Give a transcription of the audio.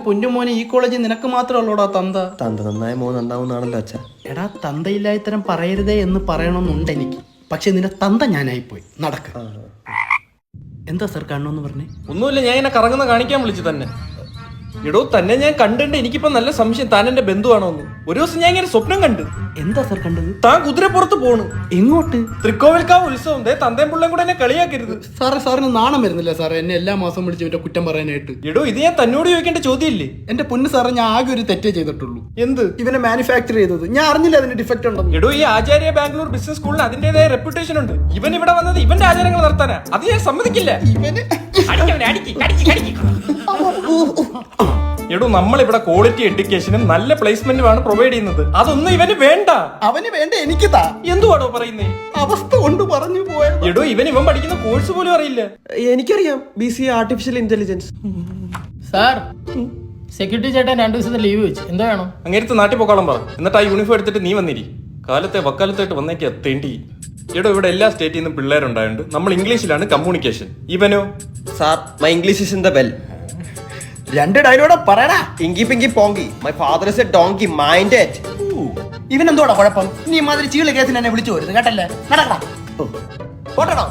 പൊന്നുമോനെ ഈ കോളേജിൽ നിനക്ക് മാത്രമല്ലോടാ തന്ത. തന്ത നന്നായ മോൻ നന്നാവുന്നാണല്ലോ അച്ഛാ. എടാ തന്തയില്ലാത്തരം പറയരുതേ എന്ന് പറയണമെന്നുണ്ട് എനിക്ക്. പക്ഷെ നിന്റെ തന്ത ഞാനായിപ്പോയി. നടക്ക. എന്താ സർ കാണണമെന്ന് പറഞ്ഞേ? ഒന്നുമില്ല, ഞാൻ ഇങ്ങനെ കറങ്ങുന്ന കാണിക്കാൻ വിളിച്ചു തന്നെ. എടോ തന്നെ ഞാൻ കണ്ടിട്ട് എനിക്കിപ്പോ നല്ല സംശയം താൻ എന്റെ ബന്ധുവാണോന്ന്. ഒരു ദിവസം ഞാൻ ഇങ്ങനെ സ്വപ്നം കണ്ടു. എന്താ സർ കണ്ടത്? താൻ കുതിരപ്പുറത്ത് പോണു. എങ്ങോട്ട്? തൃക്കോവിൽക്കാവ് ഉത്സവം. തന്തയും പിള്ളയും കൂടെ എന്നെ കളിയാക്കരുത്. സാറിന് നാണം വരുന്നില്ല സാറേ എന്നെ എല്ലാ മാസം വിളിച്ച് ഇവന്റെ കുറ്റം പറയാനായിട്ട്? എടോ ഇത് ഞാൻ തന്നോട് ചോദിക്കേണ്ട ചോദ്യമില്ലേ? എന്റെ പൊന്ന് സാറേ, ഞാൻ ആകെ ഒരു തെറ്റേ ചെയ്തിട്ടുള്ളൂ. എന്ത്? ഇവനെ മാനുഫാക്ചർ ചെയ്തത്. ഞാൻ അറിഞ്ഞില്ല അതിന്റെ ഡിഫക്റ്റ് ഉണ്ടെന്ന്. എടോ ഈ ആചാര്യ ബാംഗ്ലൂർ ബിസിനസ് സ്കൂളിന് അതിന്റേതായ റെപ്യൂട്ടേഷൻ ഉണ്ട്. ഇവൻ ഇവിടെ വന്നത് ഇവന്റെ ആചാരങ്ങൾ നടത്താനാ. അത് ഞാൻ സമ്മതിക്കില്ല. ഇവന് എടോ നമ്മളിവിടെ ക്വാളിറ്റി എഡ്യൂക്കേഷനും നല്ല പ്ലേസ്മെന്റുമാണ് പ്രൊവൈഡ് ചെയ്യുന്നത്. അതൊന്നും ഇവന് വേണ്ട. അവന് വേണ്ട എനിക്ക് താ. എന്തുവാടോ പറയുന്നേ? അവസ്ഥ കൊണ്ട് പറഞ്ഞു പോയത്. എടോ ഇവൻ പഠിക്കുന്ന കോഴ്സ് പോലും അറിയില്ല. എനിക്കറിയാം, BCA artificial intelligence. Sir, security ചേട്ടൻ 2 ദിവസത്തെ ലീവ് വെച്ച്. എന്താ വേണം? അങ്ങേരത്ത് നാട്ടിൽ പോക്കാളം പറ. എന്നിട്ട് ആ യൂണിഫോം എടുത്തിട്ട് നീ വന്നിരി. കാലത്തെ വക്കാലത്തായിട്ട് വന്നേക്കാ തേണ്ടി. എടോ ഇവിടെ എല്ലാ സ്റ്റേറ്റിൽ നിന്നും പിള്ളേരുണ്ടായുണ്ട്. നമ്മൾ ഇംഗ്ലീഷിലാണ് കമ്മ്യൂണിക്കേഷൻ. ഇവനോ? Sir, my English is in the bell. 2 dialogue പറയടാ. Inky pinky ponky, my father is a donkey, mind it. ഇവനെന്തോടാ കുഴപ്പം? നീ മാതിരി ചീള് കേസിന് എന്നെ വിളിച്ചു വരുന്നത് കേട്ടല്ലേ? നടക്കടാ. പോട്ടടാ.